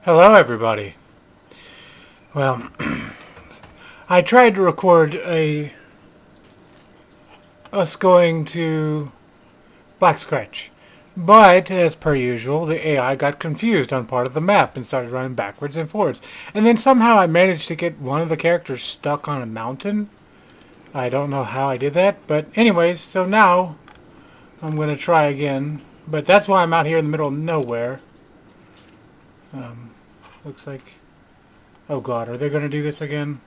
Hello, everybody. Well, I tried to record us going to Black Scratch, but as per usual, the AI got confused on part of the map and started running backwards and forwards. And then somehow I managed to get one of the characters stuck on a mountain. I don't know how I did that, but anyways, so now I'm gonna try again. But that's why I'm out here in the middle of nowhere. Looks like. Oh God, are they gonna do this again?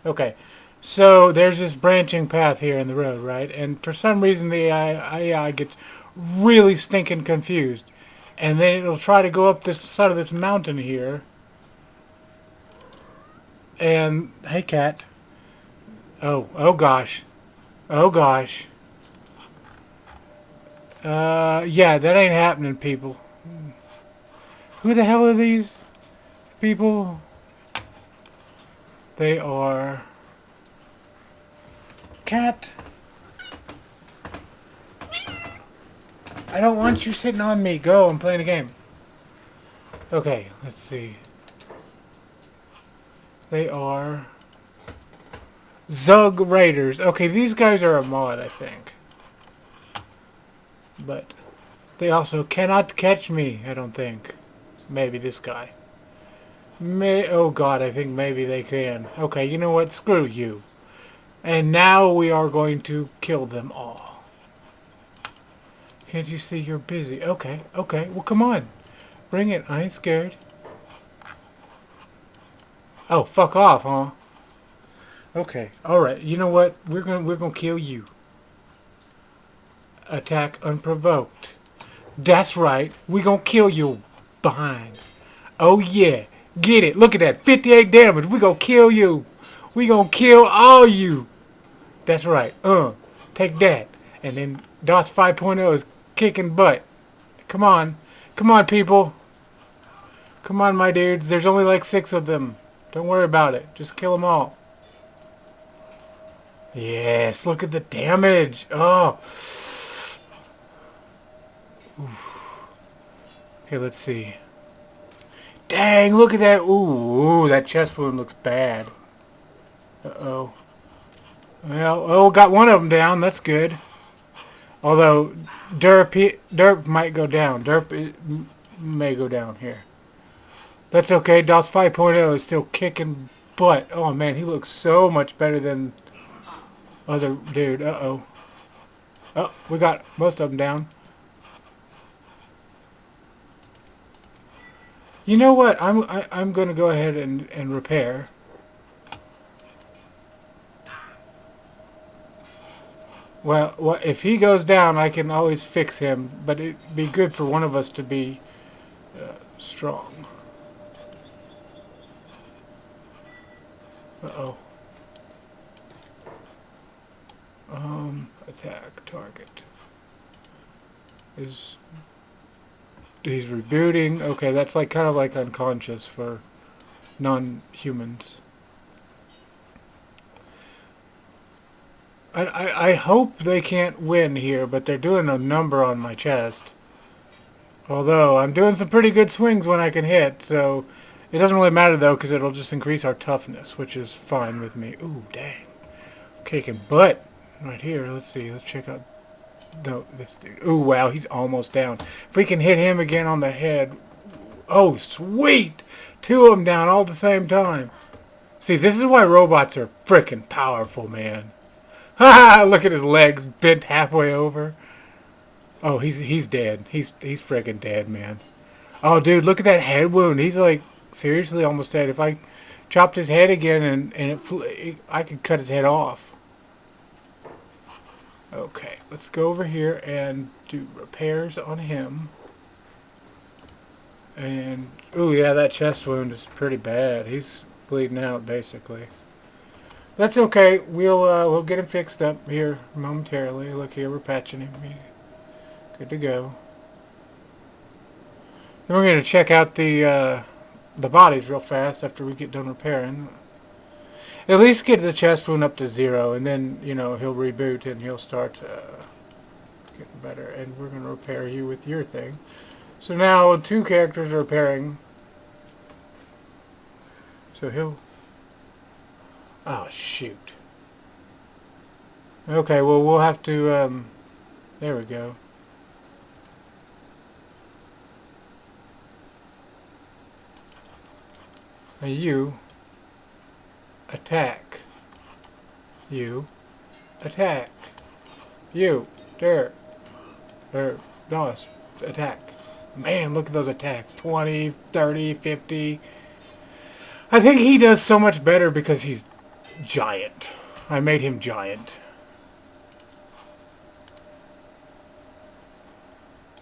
Okay, so there's this branching path here in the road, right? And for some reason the AI gets really stinking confused. And then it'll try to go up this side of this mountain here. And, hey cat. Oh gosh. Oh gosh. Yeah, that ain't happening, people. Who the hell are these people? They are... Cat. I don't want you sitting on me. Go, I'm playing a game. Okay, let's see. They are... Zug Raiders. Okay, these guys are a mod, I think. But they also cannot catch me, I don't think. Maybe this guy. Oh God, I think maybe they can. Okay, you know what? Screw you. And now we are going to kill them all. Can't you see you're busy? Okay, okay. Well, come on. Bring it. I ain't scared. Oh, fuck off, huh? Okay. All right. You know what? We're gonna kill you. Attack unprovoked. That's right. We gonna kill you behind. Oh yeah. Get it. Look at that. 58 damage. We gonna kill you. We gonna kill all you. That's right. Take that. And then DOS 5.0 is kicking butt. Come on. Come on, people. Come on, my dudes. There's only like 6 of them. Don't worry about it. Just kill them all. Yes, look at the damage. Oh. Oof. Okay, let's see. Dang, look at that. Ooh, that chest wound looks bad. Uh-oh. Well, oh, got one of them down. That's good. Although, Derp might go down. May go down here. That's okay. DOS 5.0 is still kicking butt. Oh, man, he looks so much better than other dude. Uh-oh. Oh, we got most of them down. You know what? I'm going to go ahead and repair. Well, if he goes down, I can always fix him, but it'd be good for one of us to be strong. Uh-oh. Attack target. He's rebooting. Okay, that's like kind of like unconscious for non-humans. I hope they can't win here, but they're doing a number on my chest. Although, I'm doing some pretty good swings when I can hit, so it doesn't really matter though, because it'll just increase our toughness, which is fine with me. Ooh, dang. Kicking butt right here. Let's see. Let's check out this dude. Ooh, wow, he's almost down. If we can hit him again on the head. Oh, sweet! 2 of them down all at the same time. See, this is why robots are frickin' powerful, man. Ha! Look at his legs bent halfway over. Oh, he's dead. He's friggin' dead, man. Oh, dude, look at that head wound. He's like seriously almost dead. If I chopped his head again I could cut his head off. Okay, let's go over here and do repairs on him. And ooh, yeah, that chest wound is pretty bad. He's bleeding out basically. That's okay. We'll get him fixed up here momentarily. Look here, we're patching him. Good to go. Then we're going to check out the bodies real fast after we get done repairing. At least get the chest wound up to 0, and then, you know, he'll reboot and he'll start getting better. And we're going to repair you with your thing. So now 2 characters are repairing. So he'll... Oh, shoot. Okay, well, we'll have to, there we go. Now you attack. You attack. You. There. Nos. Attack. Man, look at those attacks. 20, 30, 50. I think he does so much better because he's giant. I made him giant.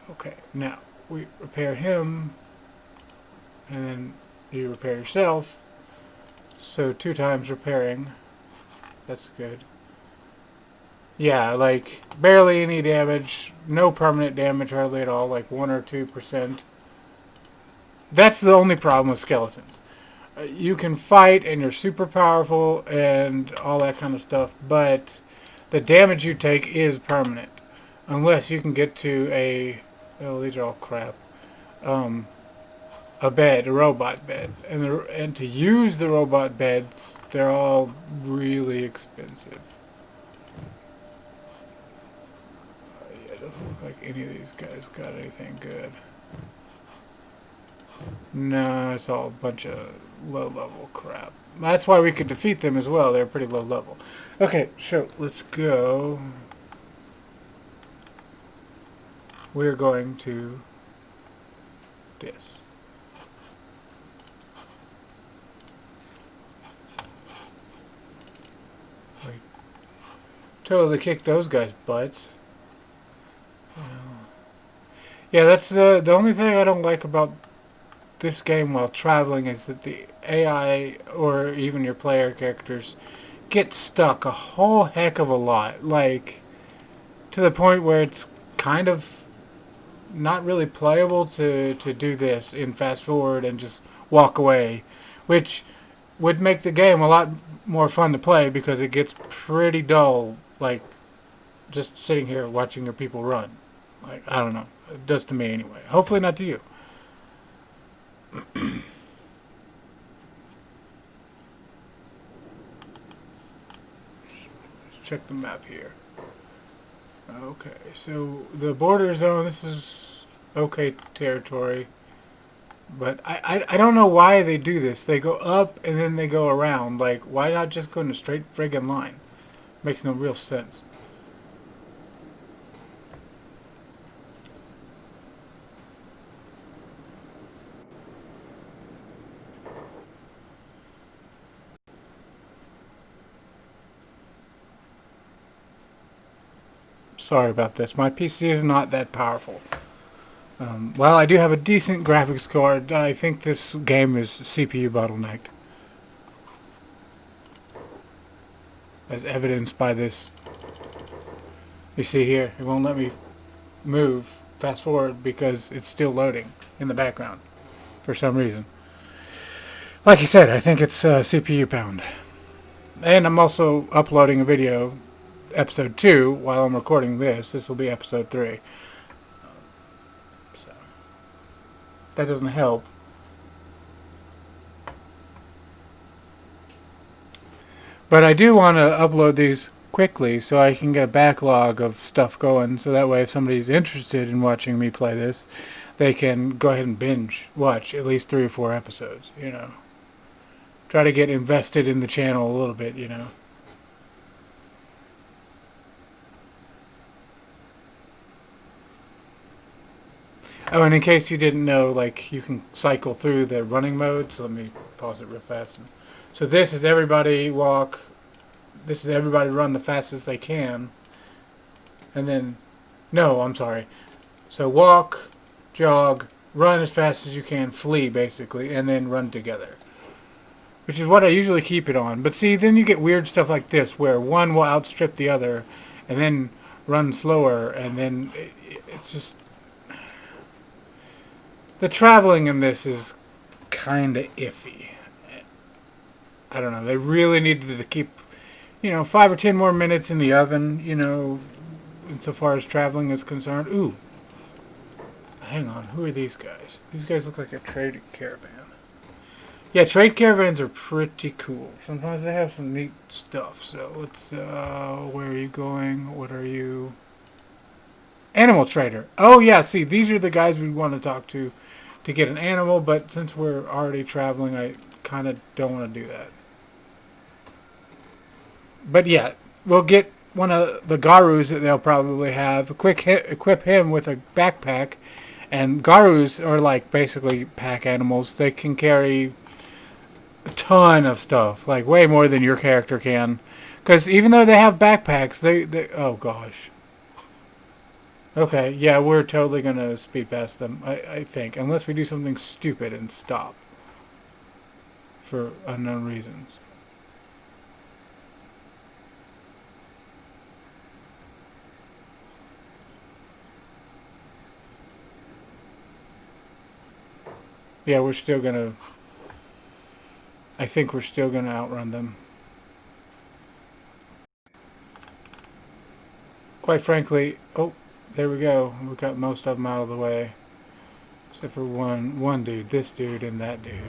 Okay, now we repair him, and then you repair yourself. So 2 times repairing. That's good. Yeah, like barely any damage, no permanent damage hardly at all, like 1 or 2%. That's the only problem with skeletons. You can fight and you're super powerful and all that kind of stuff, but the damage you take is permanent. Unless you can get to a... Oh, these are all crap. A bed, a robot bed. And to use the robot beds, they're all really expensive. Yeah, it doesn't look like any of these guys got anything good. No, it's all a bunch of low-level crap. That's why we could defeat them as well. They're pretty low level. Okay, so let's go. We're going to this. We totally kicked those guys' butts. Yeah, that's the only thing I don't like about this game while traveling is that the AI or even your player characters get stuck a whole heck of a lot. Like, to the point where it's kind of not really playable to do this in fast forward and just walk away, which would make the game a lot more fun to play because it gets pretty dull, like just sitting here watching your people run. Like, I don't know. It does to me anyway. Hopefully not to you. Let's check the map here. Okay, so the border zone, this is okay territory. But I don't know why they do this. They go up and then they go around. Like, why not just go in a straight friggin' line? Makes no real sense. Sorry about this. My PC is not that powerful. Well, I do have a decent graphics card. I think this game is CPU bottlenecked. As evidenced by this. You see here, it won't let me move fast forward because it's still loading in the background for some reason. Like I said, I think it's CPU pound. And I'm also uploading a video, episode 2, while I'm recording this. This will be episode 3. So, that doesn't help. But I do want to upload these quickly so I can get a backlog of stuff going, so that way if somebody's interested in watching me play this, they can go ahead and binge watch at least 3 or 4 episodes, you know. Try to get invested in the channel a little bit, you know. Oh, and in case you didn't know, like, you can cycle through the running mode, so let me pause it real fast. So this is everybody walk, this is everybody run the fastest they can, and then, no, I'm sorry. So walk, jog, run as fast as you can, flee basically, and then run together. Which is what I usually keep it on. But see, then you get weird stuff like this, where one will outstrip the other, and then run slower, and then it's just... The traveling in this is kind of iffy. I don't know, they really needed to keep, you know, 5 or 10 more minutes in the oven, you know, insofar as traveling is concerned. Ooh. Hang on, who are these guys? These guys look like a trading caravan. Yeah, trade caravans are pretty cool. Sometimes they have some neat stuff. So let's, where are you going? What are you? Animal trader. Oh yeah, see, these are the guys we want to talk to get an animal, but since we're already traveling, I kind of don't want to do that. But yeah, we'll get one of the Garus that they'll probably have. Equip him with a backpack, and Garus are like basically pack animals. They can carry a ton of stuff, like way more than your character can. Because even though they have backpacks, they oh gosh. Okay, yeah, we're totally gonna speed past them. I think, unless we do something stupid and stop for unknown reasons. Yeah, we're still gonna. I think we're still gonna outrun them. Quite frankly, oh, there we go. We got most of them out of the way, except for one dude, this dude, and that dude.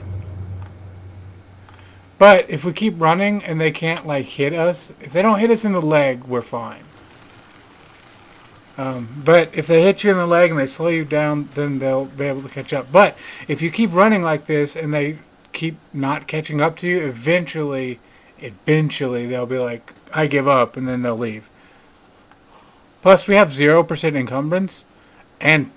But if we keep running and they can't like hit us, if they don't hit us in the leg, we're fine. But if they hit you in the leg and they slow you down, then they'll be able to catch up. But if you keep running like this and they keep not catching up to you, eventually they'll be like, I give up, and then they'll leave. Plus, we have 0% encumbrance and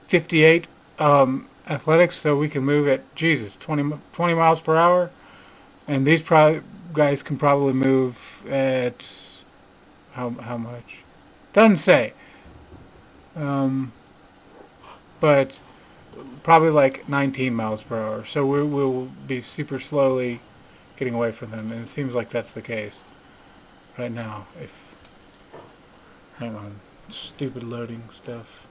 58 athletics, so we can move at, Jesus, 20 miles per hour. And these guys can probably move at, how much? Doesn't say. But probably like 19 miles per hour. So we'll be super slowly getting away from them, and it seems like that's the case right now. If hang on, stupid loading stuff.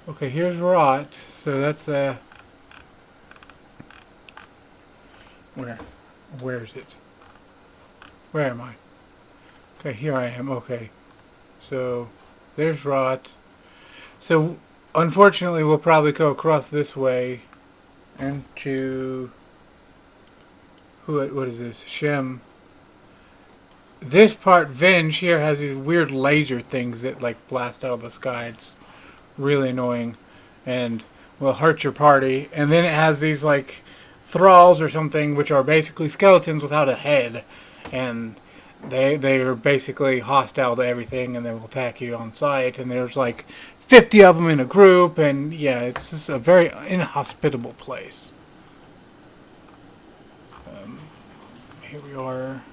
Okay, here's rot. So that's where's it? Where am I? Okay, here I am. Okay, so there's rot. So unfortunately, we'll probably go across this way into what is this? Shem. This part, Venge here, has these weird laser things that like blast out of the sky. It's really annoying and will hurt your party. And then it has these like thralls or something, which are basically skeletons without a head, and they are basically hostile to everything, and they will attack you on sight. And there's like 50 of them in a group, and yeah, it's just a very inhospitable place. Here we are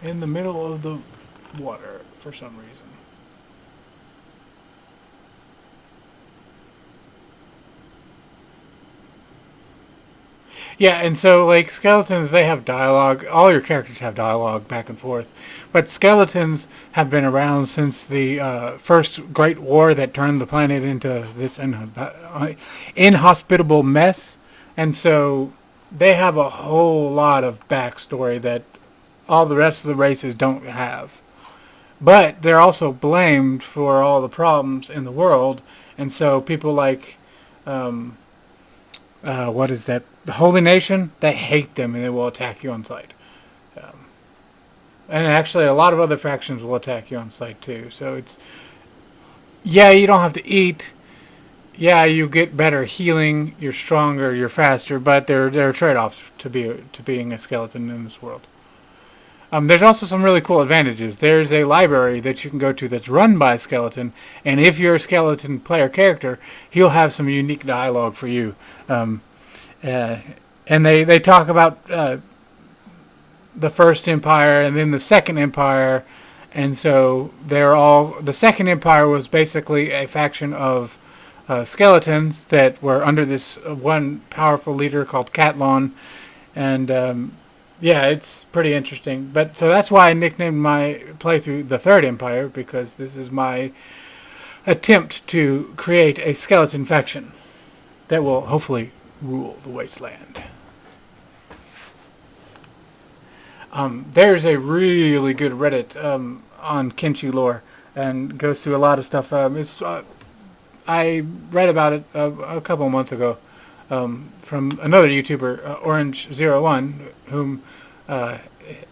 in the middle of the water for some reason. Yeah, and so like skeletons, they have dialogue. All your characters have dialogue back and forth, but skeletons have been around since the first Great War that turned the planet into this inhospitable mess, and so they have a whole lot of backstory that all the rest of the races don't have. But they're also blamed for all the problems in the world, and so people like what is that? The Holy Nation, they hate them and they will attack you on sight. Um, and actually, a lot of other factions will attack you on sight too. So it's, yeah, you don't have to eat. Yeah, you get better healing. You're stronger. You're faster. But there are trade-offs to being a skeleton in this world. There's also some really cool advantages. There's a library that you can go to that's run by a skeleton, and if you're a skeleton player character, he'll have some unique dialogue for you. And they talk about the First Empire and then the Second Empire, and so the Second Empire was basically a faction of skeletons that were under this one powerful leader called Catlon, and yeah, it's pretty interesting. But so that's why I nicknamed my playthrough the Third Empire, because this is my attempt to create a skeleton faction that will hopefully rule the wasteland. There's a really good Reddit on Kenshi lore. and goes through a lot of stuff. I read about it a couple of months ago from another YouTuber, Orange01, whom uh,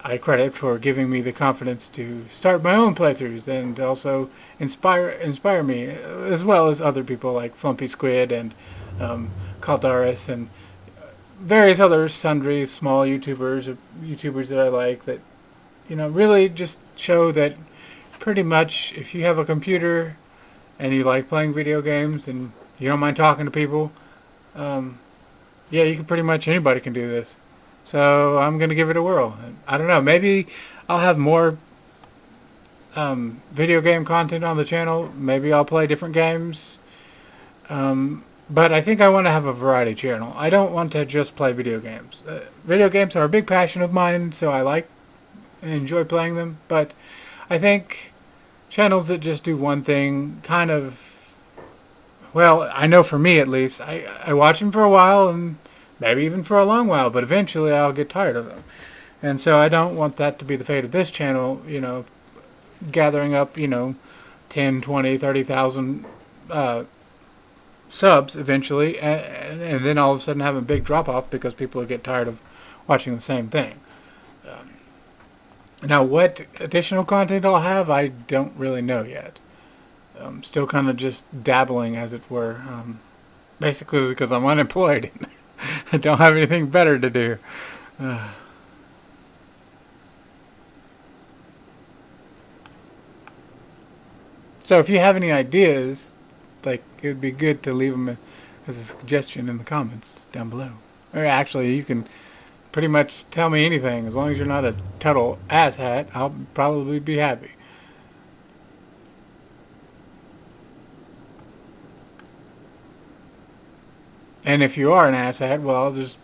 I credit for giving me the confidence to start my own playthroughs and also inspire me, as well as other people like Flumpy Squid and Caldaris and various other sundry small YouTubers that I like that really just show that pretty much if you have a computer and you like playing video games and you don't mind talking to people, yeah, you can pretty much anybody can do this. So I'm gonna give it a whirl. I don't know. Maybe I'll have more video game content on the channel. Maybe I'll play different games. But I think I want to have a variety channel. I don't want to just play video games. Video games are a big passion of mine, so I like and enjoy playing them. But I think channels that just do one thing kind of, well, I know for me at least, I watch them for a while and maybe even for a long while, but eventually I'll get tired of them. And so I don't want that to be the fate of this channel, gathering up, 10, 20, 30,000 subs eventually, and then all of a sudden have a big drop-off because people get tired of watching the same thing. Now, what additional content I'll have, I don't really know yet. I'm still kind of just dabbling, as it were, basically because I'm unemployed. I don't have anything better to do. So if you have any ideas, like, it would be good to leave them as a suggestion in the comments down below. Or actually, you can pretty much tell me anything. As long as you're not a total asshat, I'll probably be happy. And if you are an asshat, well, I'll just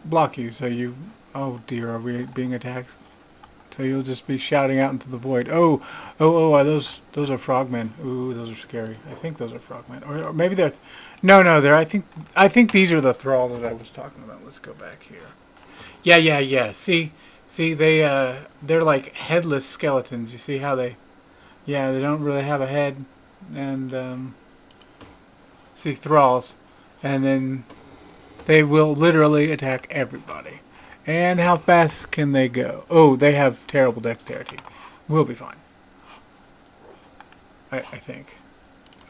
block you. So you... Oh dear, are we being attacked? So you'll just be shouting out into the void. Oh, those are frogmen. Ooh, those are scary. I think those are frogmen, or maybe they're. No, they're. I think these are the thrall that I was talking about. Let's go back here. Yeah. See, they're like headless skeletons. You see how they? Yeah, they don't really have a head, and see thralls, and then they will literally attack everybody. And how fast can they go? Oh, they have terrible dexterity. We'll be fine. I think.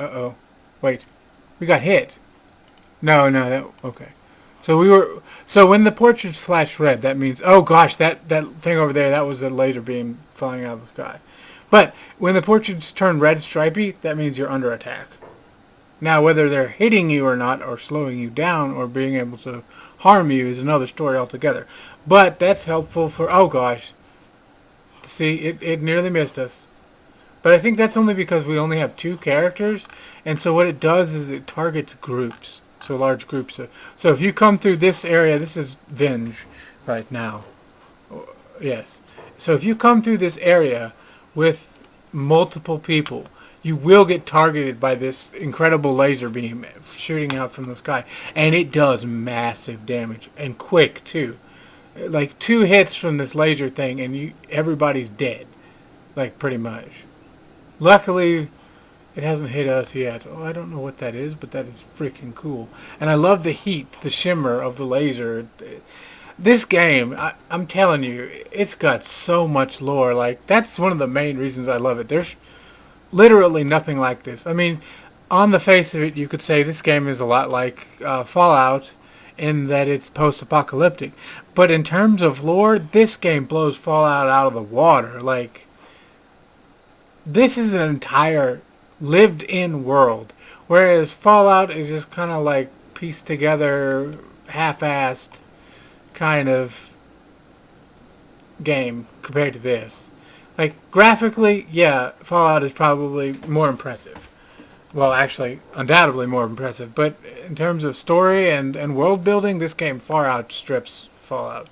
Uh-oh. Wait. We got hit. No. Okay. So when the portraits flash red, that means... Oh, gosh, that thing over there, that was a laser beam flying out of the sky. But when the portraits turn red stripy, that means you're under attack. Now, whether they're hitting you or not, or slowing you down, or being able to harm you is another story altogether. But that's helpful for... Oh, gosh. See, it nearly missed us. But I think that's only because we only have 2 characters. And so what it does is it targets groups. So large groups. So if you come through this area... This is Venge right now. Yes. So if you come through this area with multiple people... You will get targeted by this incredible laser beam shooting out from the sky. And it does massive damage. And quick, too. Like, 2 hits from this laser thing and everybody's dead. Like, pretty much. Luckily, it hasn't hit us yet. Oh, I don't know what that is, but that is freaking cool. And I love the heat, the shimmer of the laser. This game, I'm telling you, it's got so much lore. Like, that's one of the main reasons I love it. There's literally nothing like this. I mean, on the face of it, you could say this game is a lot like Fallout in that it's post-apocalyptic. But in terms of lore, this game blows Fallout out of the water. Like, this is an entire lived-in world, whereas Fallout is just kind of like pieced together, half-assed kind of game compared to this. Like, graphically, yeah, Fallout is probably more impressive. Well, actually, undoubtedly more impressive. But in terms of story and world building, this game far outstrips Fallout.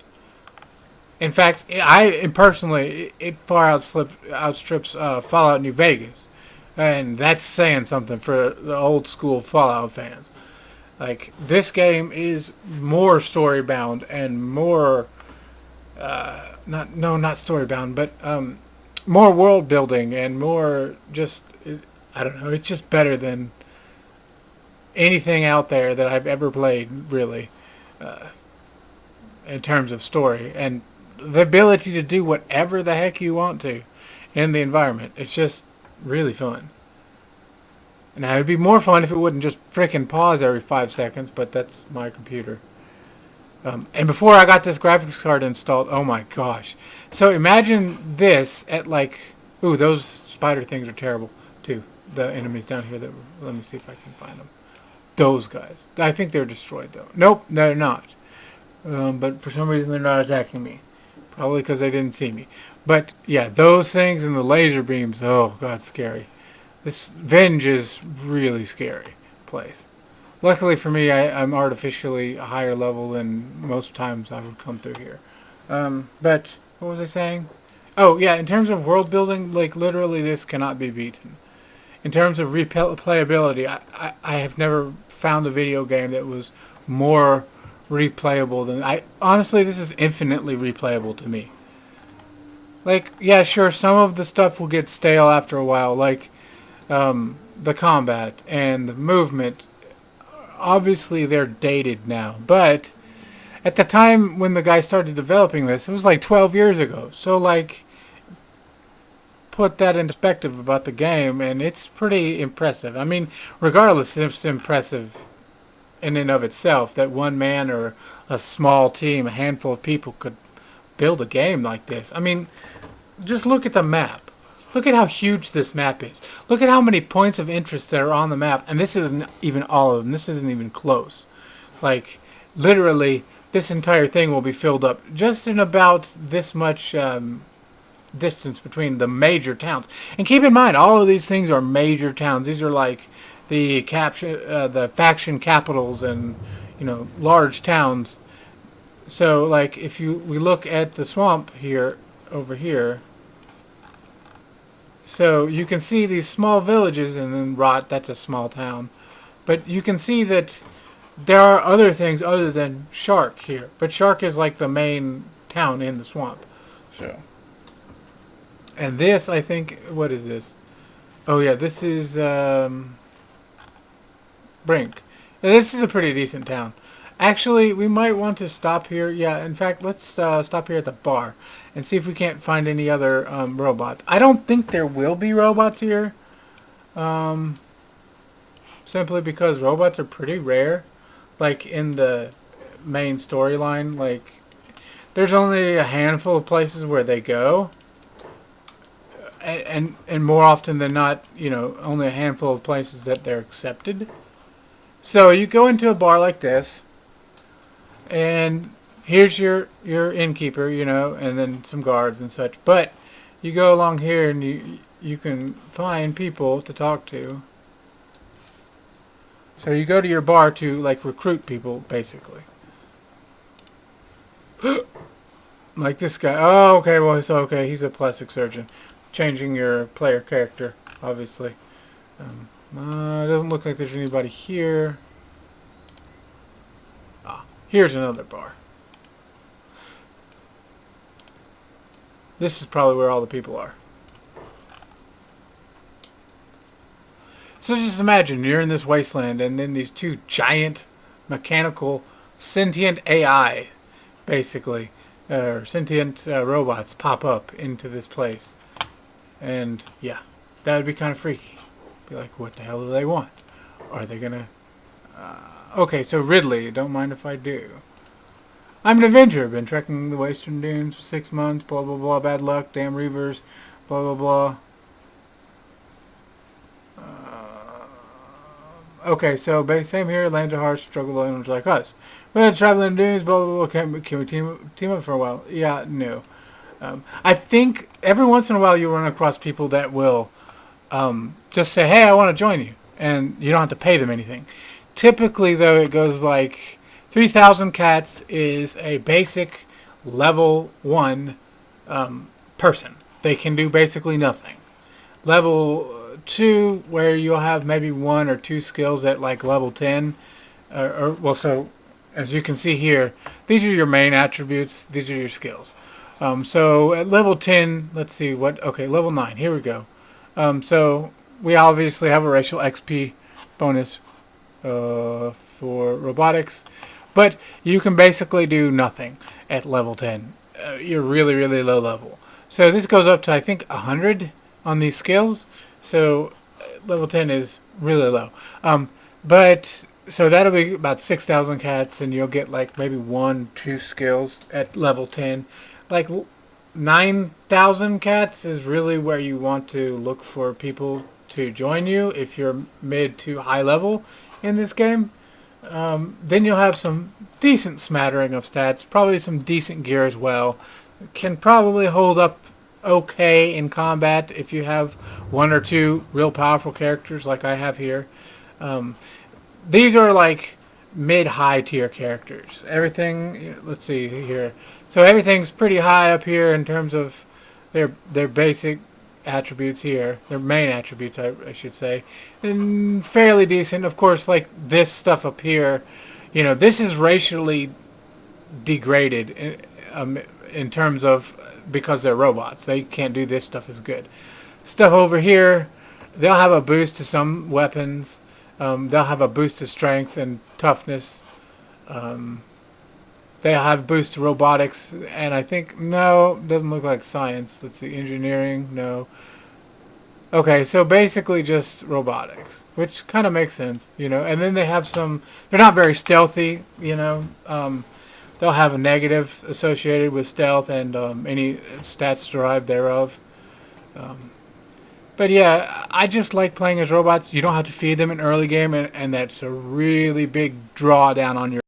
In fact, it far outstrips Fallout New Vegas. And that's saying something for the old school Fallout fans. Like, this game is more story-bound and more... not story-bound, but... more world building and more just, I don't know, it's just better than anything out there that I've ever played, really, in terms of story. And the ability to do whatever the heck you want to in the environment. It's just really fun. Now, it'd be more fun if it wouldn't just frickin' pause every 5 seconds, but that's my computer. And before I got this graphics card installed, oh my gosh. So imagine this at like, ooh, those spider things are terrible too. The enemies down here that, let me see if I can find them. Those guys. I think they're destroyed though. Nope, they're not. But for some reason they're not attacking me. Probably because they didn't see me. But yeah, those things and the laser beams, oh god, scary. This Venge is really scary place. Luckily for me, I'm artificially a higher level than most times I would come through here. But, what was I saying? Oh, yeah, in terms of world building, like, literally this cannot be beaten. In terms of replayability, I have never found a video game that was more replayable than... honestly, this is infinitely replayable to me. Like, yeah, sure, some of the stuff will get stale after a while, like the combat and the movement. Obviously they're dated now, but at the time when the guy started developing this, it was like 12 years ago. So like, put that in perspective about the game, and it's pretty impressive. I mean, regardless, it's impressive in and of itself that one man or a small team, a handful of people, could build a game like this. I mean, just look at the map. Look at how huge this map is. Look at how many points of interest that are on the map. And this isn't even all of them. This isn't even close. Like, literally, this entire thing will be filled up just in about this much distance between the major towns. And keep in mind, all of these things are major towns. These are like the faction capitals and, you know, large towns. So, like, if we look at the swamp here, over here, so you can see these small villages, and then Rot, that's a small town. But you can see that there are other things other than Shark here. But Shark is like the main town in the swamp. So, and this, I think, what is this? Oh yeah, this is Brink. Now, this is a pretty decent town. Actually, we might want to stop here. Yeah, in fact, let's stop here at the bar and see if we can't find any other robots. I don't think there will be robots here. Simply because robots are pretty rare. Like, in the main storyline, like, there's only a handful of places where they go. And more often than not, you know, only a handful of places that they're accepted. So, you go into a bar like this, and here's your innkeeper, you know, and then some guards and such. But you go along here and you can find people to talk to. So you go to your bar to, like, recruit people, basically. Like this guy. Oh, okay, well, it's okay. He's a plastic surgeon. Changing your player character, obviously. It doesn't look like there's anybody here. Here's another bar. This is probably where all the people are. So just imagine you're in this wasteland, and then these two giant mechanical sentient AI, basically, or sentient robots pop up into this place. And yeah, that would be kind of freaky. Be like, what the hell do they want? Are they gonna... Okay, so Ridley, don't mind if I do. I'm an Avenger, been trekking the Western Dunes for 6 months, blah blah blah, bad luck, damn Reavers, blah blah blah. Okay, so same here, lands are harsh, struggle alone like us. We're traveling dunes, blah blah blah, can we team up for a while? Yeah, no. I think every once in a while you run across people that will just say, hey, I want to join you, and you don't have to pay them anything. Typically, though, it goes like 3,000 cats is a basic level 1 person. They can do basically nothing. Level 2, where you'll have maybe 1 or 2 skills at like level 10. Well, so as you can see here, these are your main attributes. These are your skills. So at level 10, let's see what. Okay, level 9. Here we go. So we obviously have a racial XP bonus for robotics, but you can basically do nothing at level 10. You're really, really low level. So this goes up to, I think, 100 on these skills. So level 10 is really low. But so that'll be about 6,000 cats, and you'll get like maybe 1, 2 skills at level 10. Like 9,000 cats is really where you want to look for people to join you if you're mid to high level in this game. Then you'll have some decent smattering of stats, probably some decent gear as well. Can probably hold up okay in combat if you have 1 or 2 real powerful characters like I have here. These are like mid-high tier characters. Everything, let's see here. So everything's pretty high up here in terms of their basic attributes here, their main attributes, I should say, and fairly decent. Of course, like this stuff up here, this is racially degraded in terms of, because they're robots. They can't do this stuff as good. Stuff over here, they'll have a boost to some weapons. They'll have a boost to strength and toughness. They'll have boost to robotics, and I think, no, doesn't look like science. Let's see, engineering, no. Okay, so basically just robotics, which kind of makes sense, And then they have some, they're not very stealthy, They'll have a negative associated with stealth and any stats derived thereof. But yeah, I just like playing as robots. You don't have to feed them in early game, and that's a really big drawdown on your